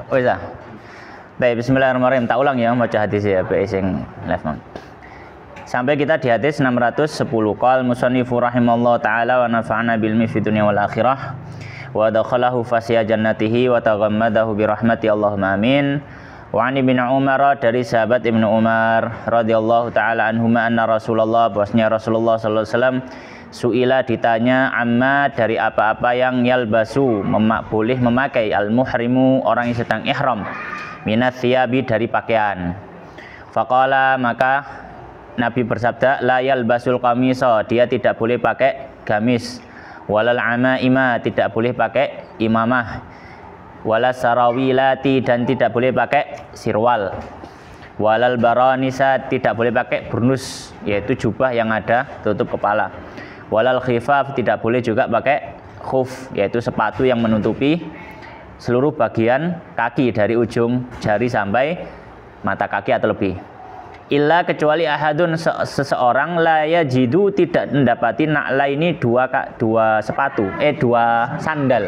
Oh iya. Baik, bismillahirrahmanirrahim. Tak ulang ya baca hadis ya sing live. Sampai kita di hadis 610. Qal musannifu rahimallahu taala wa nafa'ana bil ilmi fid dunya wal akhirah wa dakhalahu fasya jannatihi wa taghammadahu bi rahmati Allahumma amin. Wa an Ibnu Umar, dari sahabat Ibnu Umar radhiyallahu taala anhuma, anna Rasulullah, bahwasanya Rasulullah sallallahu alaihi wasallam suila, ditanya, amma, dari apa-apa yang yalbasu, boleh memakai, al muhrimu, orang yang sedang ihram, minats thiyabi, dari pakaian. Faqala, maka Nabi bersabda, la yalbasul qamisa, dia tidak boleh pakai gamis, walal amaima, tidak boleh pakai imamah, wala sarawilati, dan tidak boleh pakai sirwal, walal baranisa, tidak boleh pakai burnus, yaitu jubah yang ada tutup kepala, walal khifaf, tidak boleh juga pakai khuf, yaitu sepatu yang menutupi seluruh bagian kaki dari ujung jari sampai mata kaki atau lebih. Illa, kecuali ahadun, seseorang, la yajidu, tidak mendapati na'la, ini dua sepatu, dua sandal.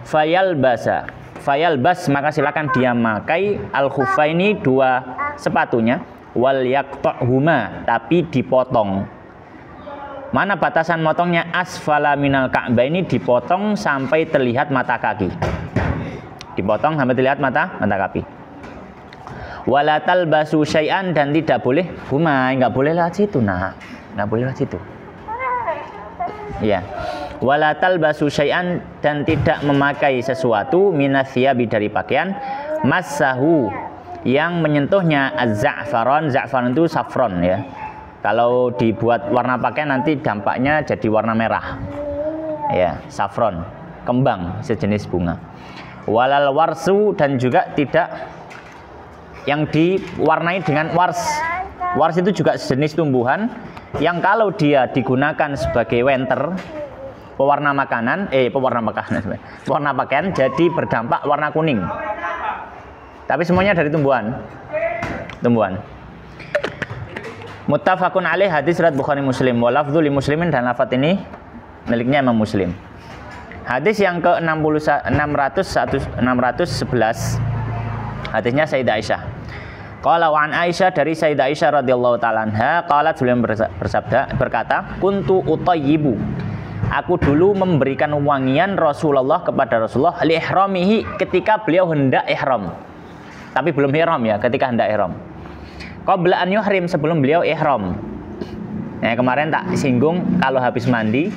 Fayalbas, maka silakan dia memakai al-khuffaini, dua sepatunya, wal yaqta'huma, tapi dipotong. Mana batasan motongnya? Asfala minal ka'baini, dipotong sampai terlihat mata kaki. Dipotong sampai terlihat mata kaki. Wala talbasu syai'an, dan tidak boleh huma, enggak boleh lewat situ, nah. Enggak boleh lewat situ. Ya. Wala talbasu syai'an, dan tidak memakai sesuatu, minats thiyabi, dari pakaian, massahu, yang menyentuhnya az-za'faron, za'faron itu saffron ya. Kalau dibuat warna pakaian nanti dampaknya jadi warna merah. Ya, saffron, kembang sejenis bunga. Walal warsu, dan juga tidak yang diwarnai dengan wars. Wars itu juga sejenis tumbuhan yang kalau dia digunakan sebagai wenter, pewarna pakaian, jadi berdampak warna kuning. Tapi semuanya dari tumbuhan. Muttafaqun alaih, hadis riwayat Bukhari Muslim. Wa lafdzu li Muslimin, dan lafaz ini miliknya Imam Muslim. Hadis yang ke-611. Hadisnya Sayyidah Aisyah. Qala wa an Aisyah, dari Sayyidah Aisyah radhiyallahu taala anha, qalat, beliau berkata, kuntu utayyibu, aku dulu memberikan wangian Rasulullah kepada Rasulullah, li ihramihi, ketika beliau hendak ihram. Tapi belum ihram ya, ketika hendak ihram. Qabla an yuhrim, sebelum beliau ihram. Nah, kemarin tak singgung kalau habis mandi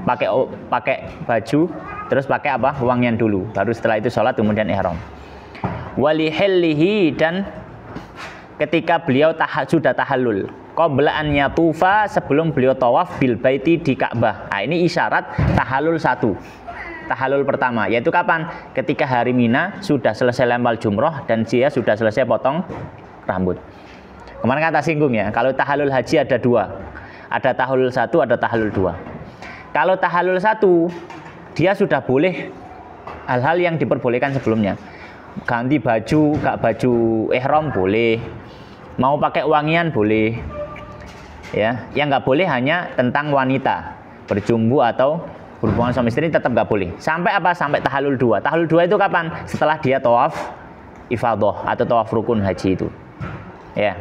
pakai baju, terus pakai apa? Wangian dulu, baru setelah itu sholat kemudian ihram. Walihillihi, dan ketika beliau sudah tahallul, qabla an yatufa, sebelum beliau tawaf bil baiti, di Ka'bah. Nah, ini isyarat tahallul satu. Tahallul pertama yaitu kapan? Ketika hari Mina sudah selesai lempar jumroh dan dia sudah selesai potong rambut. Kemarin kata singgung ya, kalau tahallul haji ada dua, ada tahallul satu, ada tahallul dua. Kalau tahallul satu, dia sudah boleh hal-hal yang diperbolehkan sebelumnya. Ganti baju, gak baju ihram boleh, mau pakai wangian boleh, ya. Yang nggak boleh hanya tentang wanita berjumbu atau berhubungan suami istri, tetap nggak boleh. Sampai apa? Sampai tahallul 2. Tahallul 2 itu kapan? Setelah dia tawaf ifadah atau tawaf rukun haji itu, ya.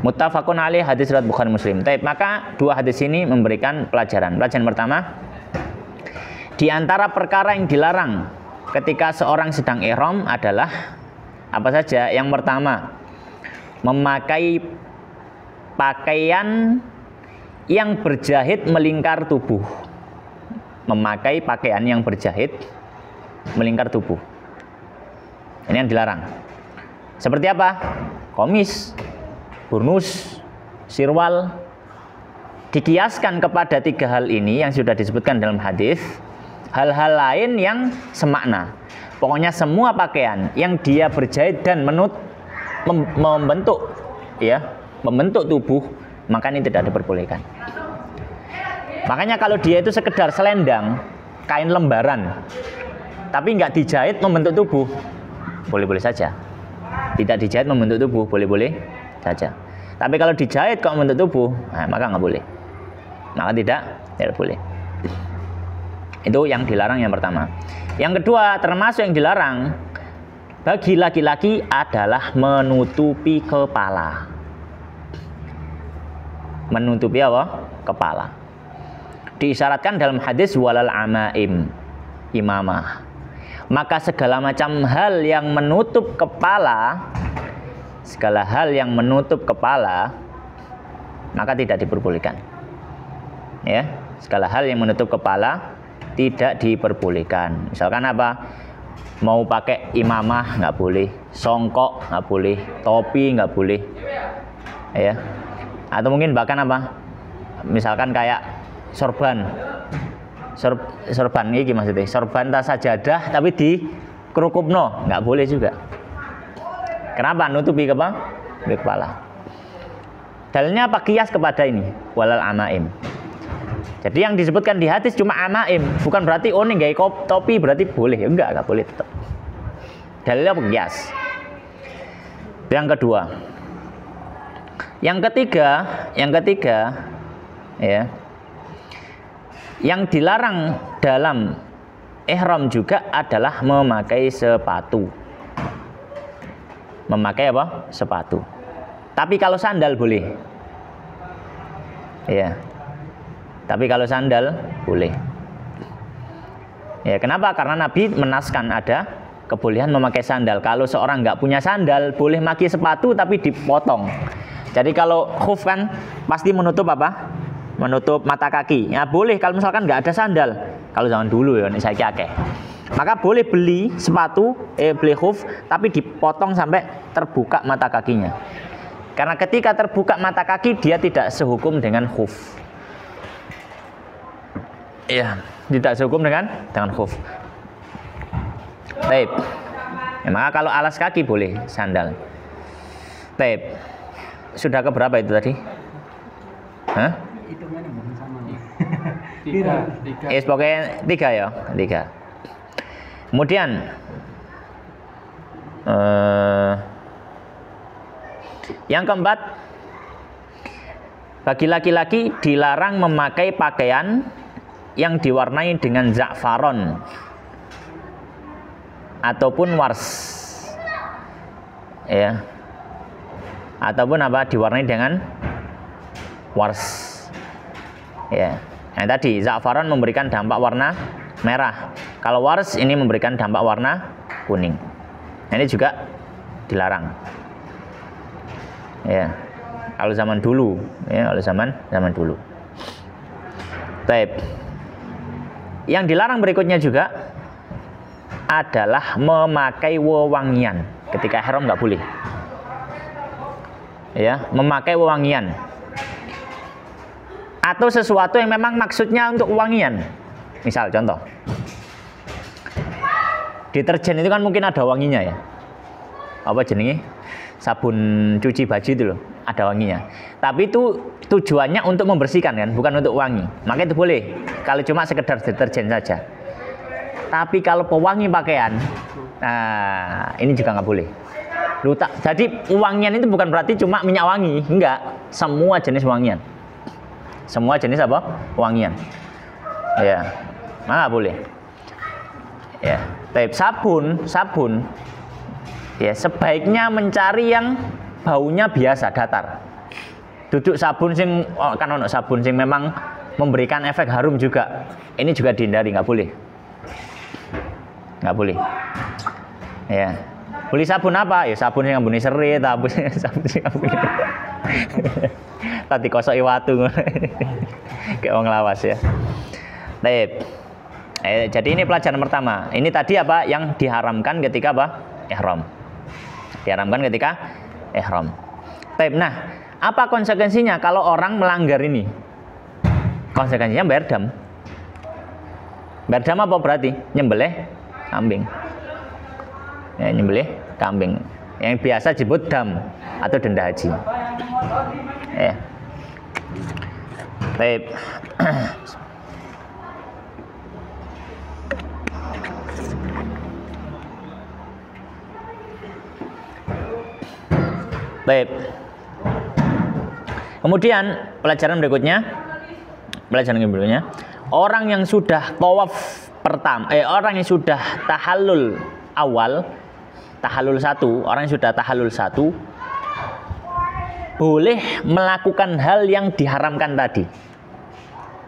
Muttafaqun alaih, hadis riwayat Bukhari Muslim. Maka dua hadis ini memberikan pelajaran. Pelajaran pertama, di antara perkara yang dilarang ketika seorang sedang ihram adalah apa saja? Yang pertama, memakai pakaian yang berjahit melingkar tubuh. Memakai pakaian yang berjahit melingkar tubuh. Ini yang dilarang. Seperti apa? Komis, burnus, sirwal. Dikiaskan kepada tiga hal ini yang sudah disebutkan dalam hadis. Hal-hal lain yang semakna. Pokoknya semua pakaian yang dia berjahit dan membentuk tubuh, maka ini tidak diperbolehkan. Makanya kalau dia itu sekedar selendang, kain lembaran, tapi nggak dijahit membentuk tubuh, boleh-boleh saja. Tidak dijahit membentuk tubuh, boleh-boleh saja. Tapi kalau dijahit kok membentuk tubuh, nah, maka nggak boleh. Maka tidak boleh. Itu yang dilarang yang pertama. Yang kedua, termasuk yang dilarang bagi laki-laki adalah menutupi kepala. Menutupi apa? Kepala. Diisyaratkan dalam hadis walal amaim, imamah. Maka segala macam hal yang menutup kepala, segala hal yang menutup kepala, maka tidak diperbolehkan. Ya, segala hal yang menutup kepala tidak diperbolehkan. Misalkan apa? Mau pakai imamah nggak boleh, songkok nggak boleh, topi nggak boleh, ya. Atau mungkin bahkan apa? Misalkan kayak sorban, sorban ini maksudnya, sorban tas sajadah tapi di kerukupno nggak boleh juga. Kenapa? Nutupi kepala. Dalilnya apa? Qiyas kepada ini, walal amaim. Jadi yang disebutkan di hadis cuma amaim, bukan berarti oh nih gaya topi berarti boleh, enggak boleh tetap. Dalilnya apa? Qiyas. Yang kedua, yang ketiga, ya, yang dilarang dalam ihram juga adalah memakai sepatu. Memakai apa? Sepatu. Tapi kalau sandal boleh. Ya. Tapi kalau sandal boleh. Ya, kenapa? Karena Nabi menaskan ada kebolehan memakai sandal. Kalau seorang nggak punya sandal, boleh pakai sepatu tapi dipotong. Jadi kalau khuf kan pasti menutup apa? Menutup mata kaki. Ya boleh kalau misalkan nggak ada sandal. Kalau zaman dulu ya, ini saya kakek. Maka boleh beli sepatu, beli khuf, tapi dipotong sampai terbuka mata kakinya. Karena ketika terbuka mata kaki dia tidak sehukum dengan khuf. Ya, tidak sehukum dengan khuf. Baik. Ya, maka kalau alas kaki boleh sandal. Baik. Sudah ke berapa itu tadi? Hah? Hitungannya bukan sama nih. Tiga. Pokoknya 3 ya, 3. Kemudian yang keempat, bagi laki-laki dilarang memakai pakaian yang diwarnai dengan za'faron ataupun wars, ya, ataupun apa diwarnai dengan wars, ya. Yang tadi za'faron memberikan dampak warna merah, kalau wars ini memberikan dampak warna kuning. Ini juga dilarang, ya. Kalau zaman dulu, ya, kalau zaman dulu. Baik. Yang dilarang berikutnya juga adalah memakai wewangian. Ketika ihram nggak boleh. Ya, memakai wewangian. Atau sesuatu yang memang maksudnya untuk wewangian. Misal contoh. Deterjen itu kan mungkin ada wanginya ya. Apa jenenge? Sabun cuci baju itu loh, ada wanginya. Tapi itu tujuannya untuk membersihkan kan, bukan untuk wangi. Maka itu boleh kalau cuma sekedar deterjen saja. Tapi kalau pewangi pakaian, nah ini juga nggak boleh. Jadi wangian itu bukan berarti cuma minyak wangi, enggak. Semua jenis wangian. Semua jenis apa? Wangian. Ya, nggak boleh. Ya, tapi sabun. Ya, sebaiknya mencari yang baunya biasa, datar. Duduk sabun sing kan ono sabun sing memang memberikan efek harum juga. Ini juga dihindari, nggak boleh. Nggak boleh. Ya. Beli sabun apa? Ya sabun yang ngambuni serit, sabun sing ngambuni. Tadi kosoki watu. Kayak wong lawas ya. Baik. Jadi ini pelajaran pertama. Ini tadi apa yang diharamkan ketika apa? Ihram. Diharamkan ketika ihram. Baik. Nah, apa konsekuensinya kalau orang melanggar ini? Konsekuensinya bayar dam. Bayar dam apa berarti? Nyembelih kambing. Ya, nyembelih kambing. Yang biasa disebut dam atau denda haji. Ya. Baik. Baik. Kemudian pelajaran berikutnya, orang yang sudah tawaf pertama, orang yang sudah tahallul awal, tahallul satu, orang yang sudah tahallul satu boleh melakukan hal yang diharamkan tadi.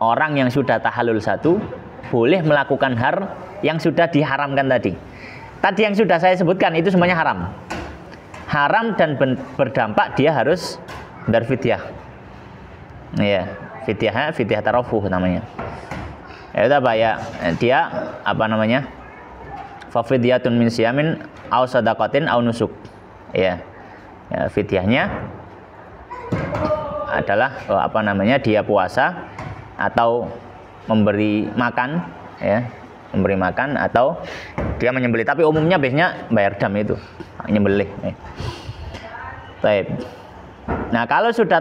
Orang yang sudah tahallul satu boleh melakukan hal yang sudah diharamkan tadi. Tadi yang sudah saya sebutkan itu semuanya haram. Haram dan berdampak dia harus berfidyah. Ya, fidyah tarafuh namanya. Ya apa ya? Dia apa namanya? Fa fidyatun min siyamin aw sadaqatin aw nusuk. Ya. Ya, fidyahnya adalah apa namanya? Dia puasa atau memberi makan, ya. Memberi makan atau dia menyembelih, tapi umumnya biasanya bayar dam itu, menyembelih. Baik. Nah, kalau sudah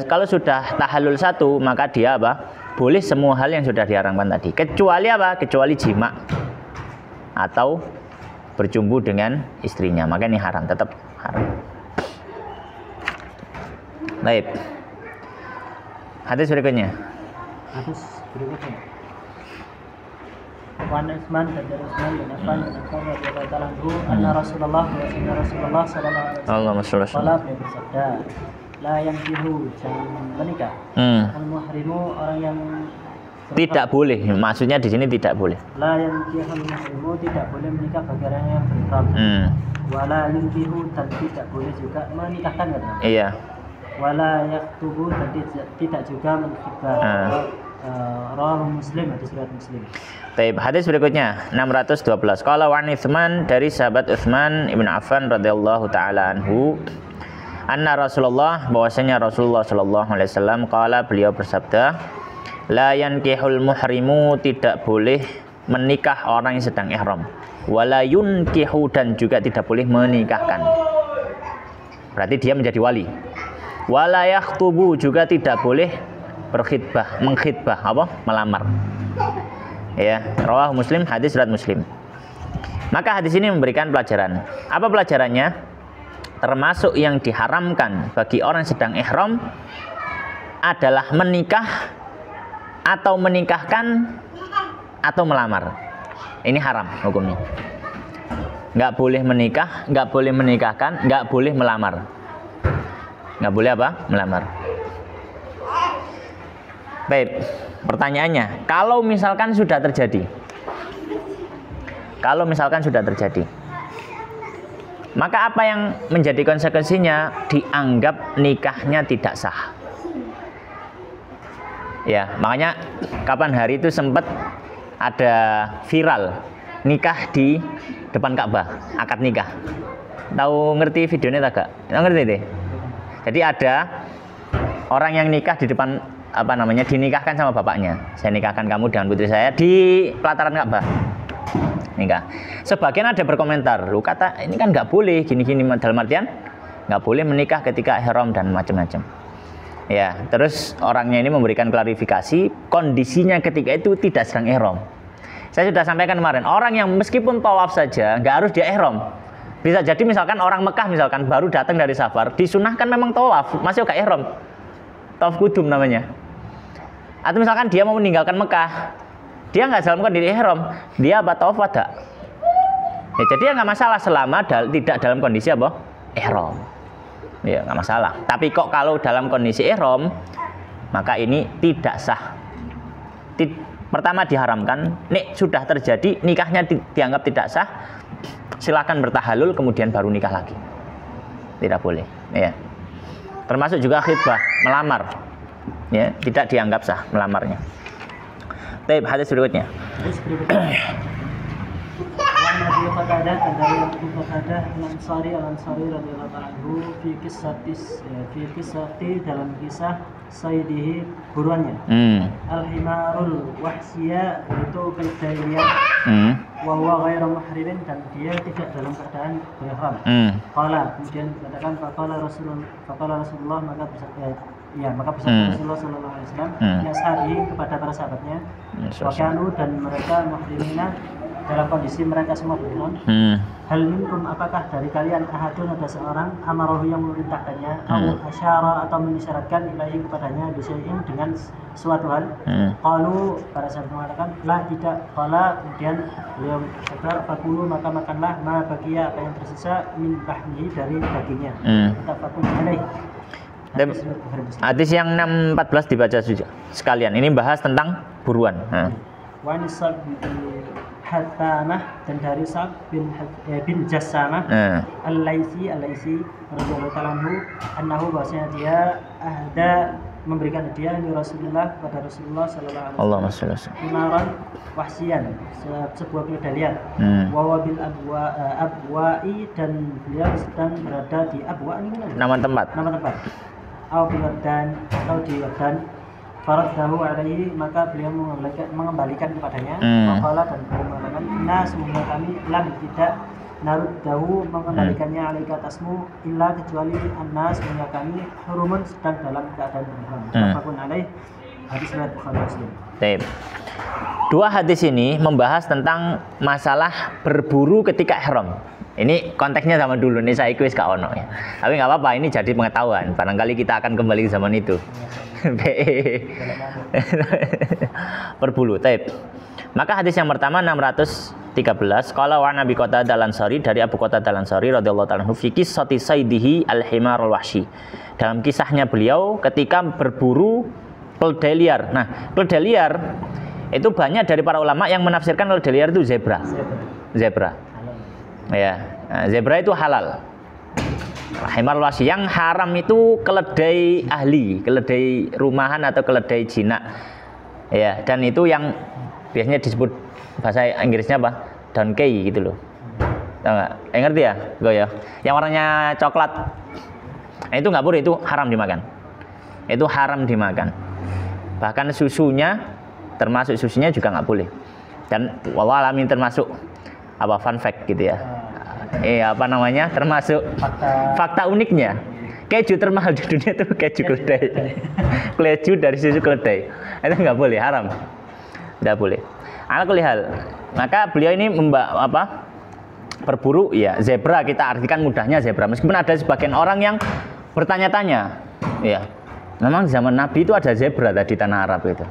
kalau sudah tahallul satu, maka dia apa? Boleh semua hal yang sudah diharamkan tadi. Kecuali apa? Kecuali jima atau berjumbu dengan istrinya. Maka ini haram, tetap haram. Baik. Hadis berikutnya. Hadis berikutnya. Wan Utsman dari Utsman bin Affan radhiyallahu ta'ala anhu anna Rasulullah sallallahu alaihi wasallam bersabda, la yankihu, jangan menikah. Al-muhrimu, orang yang tidak boleh, maksudnya di sini tidak boleh. La yankihul muhrimu, tidak boleh menikah bagi orang yang berihram. Wala yunkihu, dan tidak boleh juga menikahkan, kan? Iya. Wala yaktubu, dan tidak juga menkhitbah. Rawahu Muslim, hadis riwayat Muslim. Baik, hadis berikutnya 612. Qala wa Utsman, dari sahabat Utsman ibn Affan radhiyallahu taala anhu, anna Rasulullah, bahwasanya Rasulullah sallallahu alaihi wasallam qala, beliau bersabda, la yankihul muhrimu, tidak boleh menikah orang yang sedang ihram. Wala yunkihu, dan juga tidak boleh menikahkan. Berarti dia menjadi wali. Wala yakhtubu, juga tidak boleh berkhitbah, mengkhitbah apa? Melamar. Ya, rawahu Muslim, hadis riwayat Muslim. Maka hadis ini memberikan pelajaran. Apa pelajarannya? Termasuk yang diharamkan bagi orang yang sedang ihram adalah menikah atau menikahkan atau melamar. Ini haram hukumnya. Nggak boleh menikah, nggak boleh menikahkan, nggak boleh melamar. Nggak boleh apa? Melamar. Baik, pertanyaannya, kalau misalkan sudah terjadi, maka apa yang menjadi konsekuensinya? Dianggap nikahnya tidak sah. Ya, makanya kapan hari itu sempat ada viral nikah di depan Ka'bah, akad nikah. Tahu ngerti videonya tak gak? Tahu ngerti deh. Jadi ada orang yang nikah di depan apa namanya, dinikahkan sama bapaknya. Saya nikahkan kamu dengan putri saya di pelataran Ka'bah. Nikah. Sebagian ada berkomentar, lu kata ini kan nggak boleh gini-gini, dalam artian nggak boleh menikah ketika ihram dan macam-macam. Ya, terus orangnya ini memberikan klarifikasi, kondisinya ketika itu tidak sedang ihram. Saya sudah sampaikan kemarin, orang yang meskipun tawaf saja nggak harus dia ihram. Bisa jadi misalkan orang Mekah misalkan baru datang dari safar, disunahkan memang tawaf, masih nggak ihram. Tawaf kudum namanya. Atau misalkan dia mau meninggalkan Mekah, dia nggak dalam kondisi ihram, dia apa tawaf wada. Ya, jadi ya nggak masalah selama tidak dalam kondisi apa? Ihram. Ya nggak masalah. Tapi kok kalau dalam kondisi ihram, maka ini tidak sah. Pertama diharamkan. Nih sudah terjadi nikahnya dianggap tidak sah, silakan bertahallul kemudian baru nikah lagi. Tidak boleh. Ya. Termasuk juga khitbah, melamar. Ya, tidak dianggap sah melamarnya. Baik, hadis berikutnya. Hadis berikutnya. Nabi Qatadah, dari Abu Qatadah Al-Ansari radhiyallahu anhu fi kisati, dalam kisah sayyidihi, buruannya. Al-himarul wahsiyah, itu keledai wa huwa ghairu muhrimin, dan dia tidak dalam keadaan berihram. Qala, kemudian dikatakan faqala Rasulullah, maka bersabda Rasulullah sallallahu alaihi wasallam ya ashabi, kepada para sahabatnya, wa kanu, dan mereka muhrimina, dalam kondisi mereka semua berihram. hal minkum apakah dari kalian ahadun ada seorang amarahu yang memerintahkannya atau asyara atau mengisyaratkan ilahi kepadanya bisyai'in dengan suatu hal. Qalu para sahabat mengatakan la tidak. Qala kemudian beliau bersabda fakulu maka makanlah ma baqiya apa yang tersisa min bahmihi dari dagingnya. Muttafaqun alaih. Hadis yang 614 dibaca saja sekalian. Ini bahas tentang buruan. Wa nisab Hathamah dan dari Sa'd bin Jassamah Al-Laisi radhiyallahu ta'ala anhu bahwasanya dia ahda memberikan hadiah di Rasulullah kepada Rasulullah sallallahu alaihi wasallam. Himaran wahsian, sebuah keledai liar. Wa bil abwa'i dan beliau sedang berada di abwa ini nama tempat. Atau di Wadan. Faraddahu alaihi maka beliau mengembalikan kepadanya. Maqala dan beliau mengatakan inna sungguh kami lam tidak naruddahu mengembalikannya alaika atasmu illa kecuali anna sungguh kami hurumun sedang dalam keadaan ihram. Muttafaqun alaih. Hadis riwayat Bukhari Muslim. Baik. Dua hadis ini membahas tentang masalah berburu ketika ihram. Ini konteksnya zaman dulu nih, saya kuis gak ono ya. Tapi nggak apa-apa, ini jadi pengetahuan. Barangkali kita akan kembali ke zaman itu. Berbulu. Taib. Maka hadis yang pertama 613 qala wa Nabi Qatadah Al-Ansari dari Abu Qatadah Al-Ansari radhiyallahu ta'ala anhu fi qissati saydihi al-himar al-wahshi. Dalam kisahnya beliau ketika berburu keledai liar. Nah, keledai liar itu banyak dari para ulama yang menafsirkan keledai liar itu zebra. Ya, zebra itu halal. Himar al-wahshi yang haram itu keledai ahli, keledai rumahan atau keledai jinak. Ya, dan itu yang biasanya disebut bahasa Inggrisnya apa? Donkey gitu loh. Tahu nggak? Ngerti ya? Gue ya. Yang warnanya coklat. Nah, itu nggak boleh, itu haram dimakan. Itu haram dimakan. Bahkan susunya, termasuk susunya juga nggak boleh. Dan wallahualam termasuk apa fun fact gitu ya. Apa namanya? Termasuk fakta uniknya. Keju termahal di dunia itu keju keledai. Keju dari susu keledai. Itu nggak boleh, haram. Tidak boleh. Ala kulli hal. Maka beliau ini berburu ya zebra, kita artikan mudahnya zebra. Meskipun ada sebagian orang yang bertanya-tanya, ya, memang zaman Nabi itu ada zebra tadi tanah Arab itu.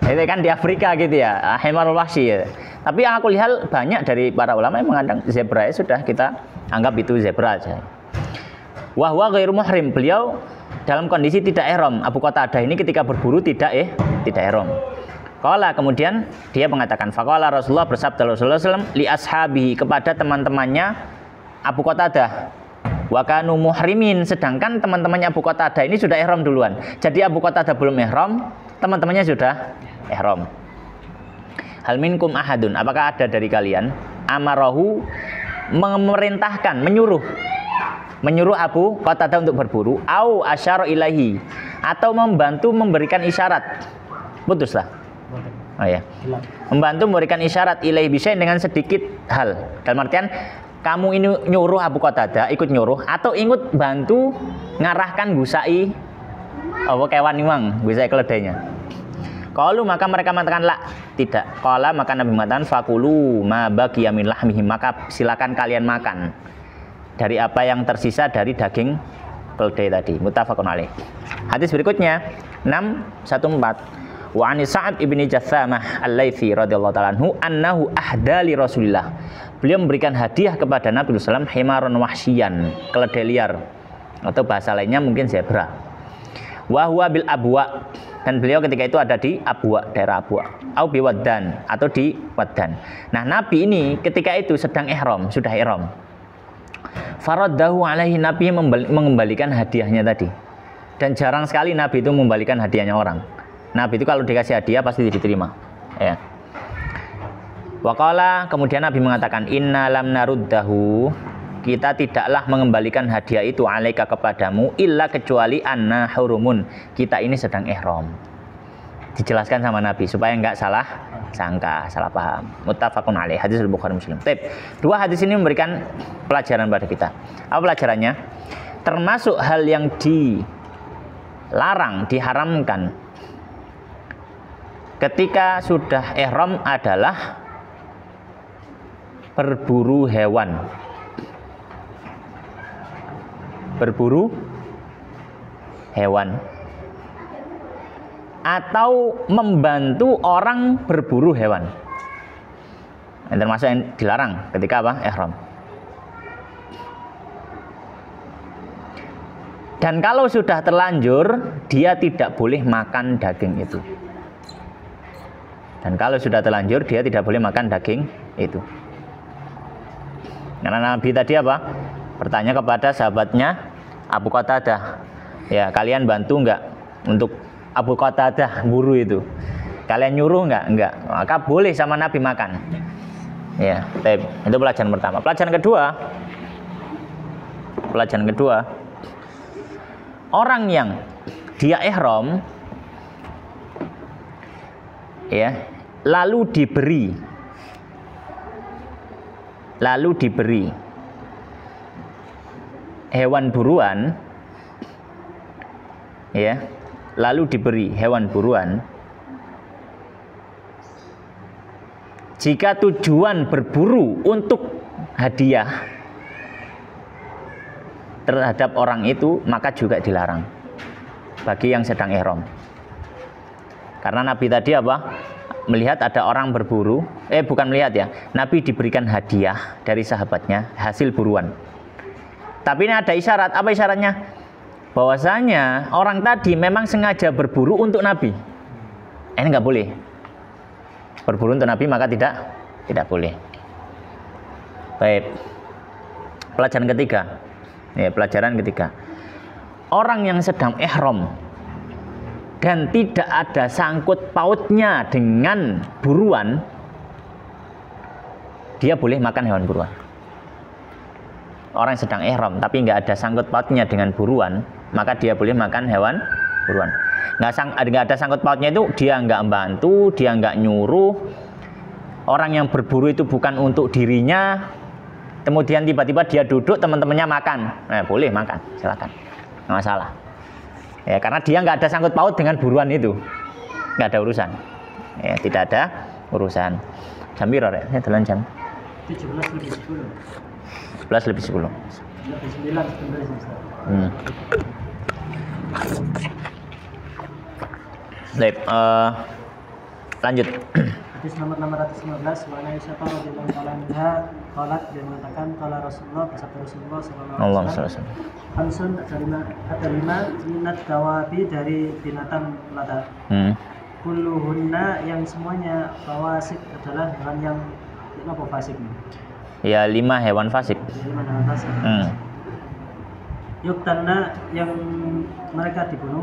Itu kan di Afrika gitu ya, himarul wahsy ya. Tapi yang aku lihat banyak dari para ulama yang mengandang zebra ya sudah kita anggap itu zebra aja. Wa huwa ghairu muhrim, beliau dalam kondisi tidak ihram. Abu Qatadah ini ketika berburu tidak ihram. Qala kemudian dia mengatakan faqala Rasulullah bersabda Rasulullah SAW li ashabihi kepada teman-temannya Abu Qatadah wa kanu muhrimin, sedangkan teman-temannya Abu Qatadah ini sudah ihram duluan. Jadi Abu Qatadah belum ihram, teman-temannya sudah ihram. Hal minkum ahadun, apakah ada dari kalian amarahu memerintahkan, menyuruh Abu Qatadah untuk berburu au asyara ilahi atau membantu memberikan isyarat. Putuslah. Oh ya. Membantu memberikan isyarat ilahi bisyai dengan sedikit hal. Dalam artian kamu ini nyuruh Abu Qatadah ikut nyuruh atau ikut bantu ngarahkan gusai kewan imang, gusai keledainya. Qalu maka mereka mengatakan la, tidak. Qala maka Nabi mengatakan fakulu ma baqiya min lahmihi, maka silakan kalian makan dari apa yang tersisa dari daging keledai tadi. Muttafaqun alaih. Hadis berikutnya 614 wa an Sa'd ibni Jassamah Al-Laitsi radhiyallahu ta'ala anhu annahu ahda li Rasulillah. Beliau memberikan hadiah kepada Nabi sallallahu alaihi wasallam himaron wahsyian, keledai liar atau bahasa lainnya mungkin zebra. Wa huwa bil abwa, dan beliau ketika itu ada di Abwa, daerah Abwa, au bi Waddan atau di Waddan. Nah, Nabi ini ketika itu sedang ihram, sudah ihram. Faraddahu alaihi, Nabi mengembalikan hadiahnya tadi. Dan jarang sekali Nabi itu membalikan hadiahnya orang. Nabi itu kalau dikasih hadiah pasti diterima. Ya. Waqala kemudian Nabi mengatakan inna lam naruddahu, kita tidaklah mengembalikan hadiah itu alaika kepadamu illa kecuali anna hurumun, kita ini sedang ihram. Dijelaskan sama Nabi supaya enggak salah sangka, salah paham. Muttafaqun alaih, hadis Bukhari Muslim. Dua hadis ini memberikan pelajaran pada kita. Apa pelajarannya? Termasuk hal yang dilarang, diharamkan ketika sudah ihram adalah berburu hewan. Berburu hewan. Atau membantu orang berburu hewan. Ini termasuk yang dilarang ketika apa? Ihram. Dan kalau sudah terlanjur, dia tidak boleh makan daging itu. Dan kalau sudah terlanjur, dia tidak boleh makan daging itu. Karena Nabi tadi apa? Bertanya kepada sahabatnya Abu Qatadah, ya kalian bantu enggak untuk Abu Qatadah buru itu? Kalian nyuruh enggak? Enggak. Maka boleh sama Nabi makan. Ya, itu pelajaran pertama. Pelajaran kedua, orang yang dia ihram, ya, lalu diberi hewan buruan, ya, lalu diberi hewan buruan. Jika tujuan berburu untuk hadiah terhadap orang itu, maka juga dilarang bagi yang sedang ihram. Karena Nabi tadi apa? Melihat ada orang berburu, bukan melihat ya, Nabi diberikan hadiah dari sahabatnya hasil buruan. Tapi ini ada isyarat. Apa isyaratnya? Bahwasanya orang tadi memang sengaja berburu untuk Nabi. Ini nggak boleh. Berburu untuk Nabi maka tidak boleh. Baik. Pelajaran ketiga. Ya, pelajaran ketiga. Orang yang sedang ihram dan tidak ada sangkut pautnya dengan buruan, dia boleh makan hewan buruan. Orang yang sedang ihram tapi nggak ada sangkut pautnya dengan buruan, maka dia boleh makan hewan buruan. Nggak ada sangkut pautnya itu dia nggak membantu, dia nggak nyuruh. Orang yang berburu itu bukan untuk dirinya. Kemudian tiba-tiba dia duduk, teman-temannya makan. Boleh makan, silakan, nggak masalah. Ya, karena dia nggak ada sangkut paut dengan buruan itu, nggak ada urusan. Ya, tidak ada urusan. Jam berapa ya? Saya telan jam 17:10. 11:10. Lebih 9 sebenarnya. Baik, lanjut. Hadis nomor 615, wa Aisyah radhiyallahu ta'ala anha qalat, dia mengatakan qala Rasulullah, bersabda Rasulullah sallallahu alaihi wasallam, khamsun, ada lima minat dawabi, dari binatang melata. Kulluhunna, yang semuanya fawasik, adalah hewan yang apa fasik? Ya, 5 hewan fasik. 5 hewan fasik. Yuktanna, yang mereka dibunuh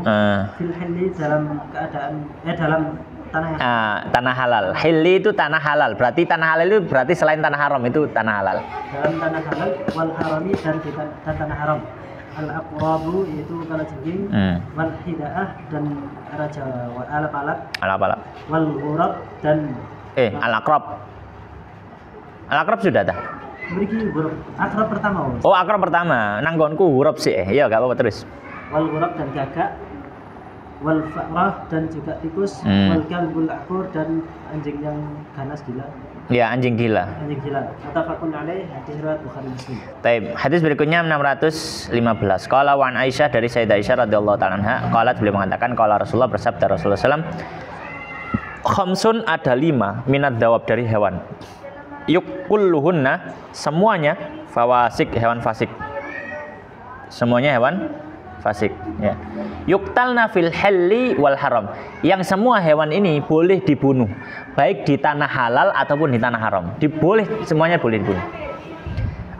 fil hilli, dalam keadaan dalam tanah halal. Hilli itu tanah halal. Berarti tanah halal itu berarti selain tanah haram, itu tanah halal. Dalam tanah halal, wal harami, dan tanah haram. Al aqrabu, yaitu kalajengking, wal hidaah, dan raja, wal alap, wal ghurab, dan al aqrab. Al aqrab sudah dah. Mriki ghurab aqrab pertama. Oh, aqrab pertama. Nanggonku ghurab sih. Iya, enggak apa-apa, terus. Wal ghurab, dan gagak, wal fa'rah, dan juga tikus, wal kalbul aqur, dan anjing yang ganas gila. Ya, anjing gila. Anjing gila. Muttafaqun alaih, hadis riwayat Bukhari Muslim. Baik, hadis berikutnya 615. Qala wa an Aisyah, dari Sayyidah Aisyah radhiyallahu ta'ala anha, qalat, beliau mengatakan, qala Rasulullah, bersabda Rasulullah sallallahu alaihi wasallam, khamsun, ada 5 minat dawab, dari hewan. Kulluhunna, semuanya fawasik, hewan fasik. Semuanya hewan fasik, ya. Yuktalna fil halli wal haram, yang semua hewan ini boleh dibunuh, baik di tanah halal ataupun di tanah haram. Semuanya boleh dibunuh.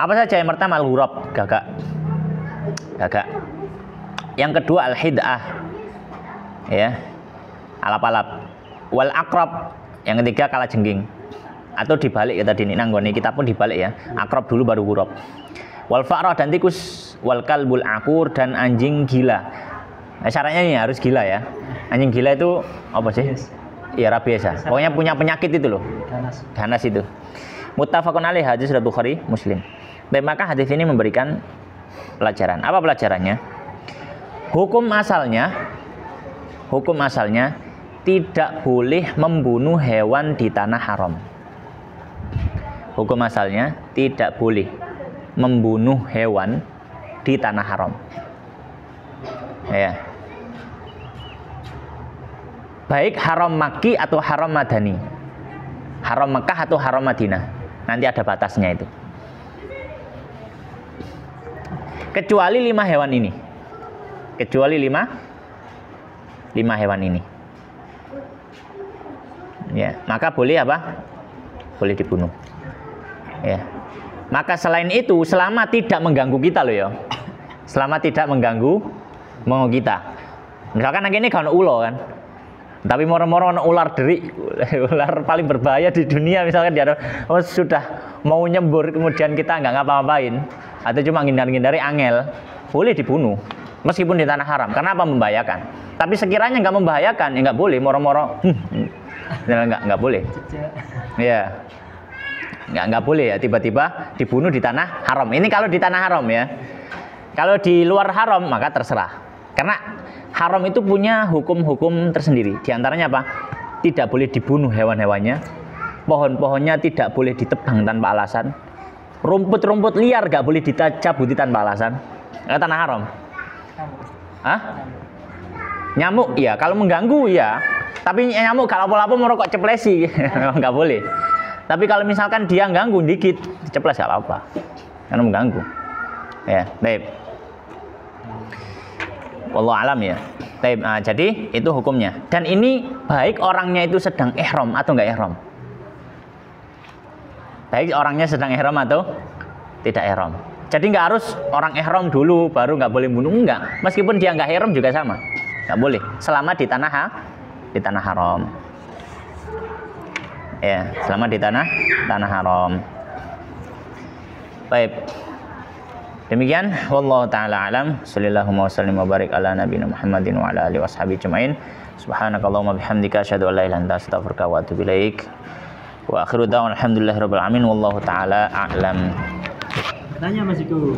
Apa saja? Yang pertama al-ghurab, gagak. Yang kedua al-hid'ah, ya, alap-alap. Wal aqrab, yang ketiga kalajengking. Atau dibalik ya tadi ini, nanggone kita pun dibalik ya. Aqrab dulu baru ghurab. Wal fa'rah, dan tikus. Wal kalbul aqur, dan anjing gila. Syaratnya ini harus gila ya. Anjing gila itu apa sih? Ya, rabies ya. Pokoknya punya penyakit itu loh. Ganas itu. Muttafaqun alaih, hadis riwayat Bukhari Muslim. Baik, maka hadis ini memberikan pelajaran. Apa pelajarannya? Hukum asalnya tidak boleh membunuh hewan di tanah haram. hukum asalnya tidak boleh membunuh hewan di tanah haram. Ya. Baik haram Makki atau haram Madani, haram Mekah atau haram Madinah, nanti ada batasnya itu. Kecuali 5 hewan ini. Kecuali 5 hewan ini. Ya, maka boleh apa? Boleh dibunuh. Ya. Maka selain itu, selama tidak mengganggu kita loh ya. Selama tidak mengganggu kita. Misalkan ini kalau ulo kan. Tapi moro-moro ular derik, ular paling berbahaya di dunia misalkan dia sudah mau nyembur kemudian kita nggak ngapa-ngapain atau cuma ngindar-ngindari angel, boleh dibunuh meskipun di tanah haram. Karena apa? Membahayakan. Tapi sekiranya nggak membahayakan, ya nggak boleh moro-moro. Nggak boleh. Ya, nggak boleh ya tiba-tiba dibunuh di tanah haram. Ini kalau di tanah haram ya. Kalau di luar haram maka terserah. Karena haram itu punya hukum-hukum tersendiri. Di antaranya apa? Tidak boleh dibunuh hewan-hewannya. Pohon-pohonnya tidak boleh ditebang tanpa alasan. Rumput-rumput liar nggak boleh dicabuti tanpa alasan. Tanah haram. Hah? Nyamuk ya, kalau mengganggu ya. Tapi nyamuk kalau lapo-lapo merokok ceplesi, nggak boleh. Tapi kalau misalkan dia ganggu dikit, ceples nggak apa-apa. Karena mengganggu. Ya, baik. Wallahu alam ya. Baik, jadi itu hukumnya. Dan ini baik orangnya itu sedang ihram atau enggak ihram. Baik orangnya sedang ihram atau tidak ihram. Jadi nggak harus orang ihram dulu baru nggak boleh bunuh, enggak. Meskipun dia nggak ihram juga sama. Nggak boleh selama di tanah haram. Ya, selama di tanah haram. Baik. Demikian wallahu taala alam. Sallallahu wasallam wa barik ala nabiyina Muhammadin wa ala alihi washabihi ajmain. Subhanakallahumma bihamdika asyhadu an la ilaha illa anta astaghfiruka wa atubu ilaik. Wa akhiru da'wana alhamdulillahirabbil alamin wallahu taala a'lam. Tanya Mas Iko.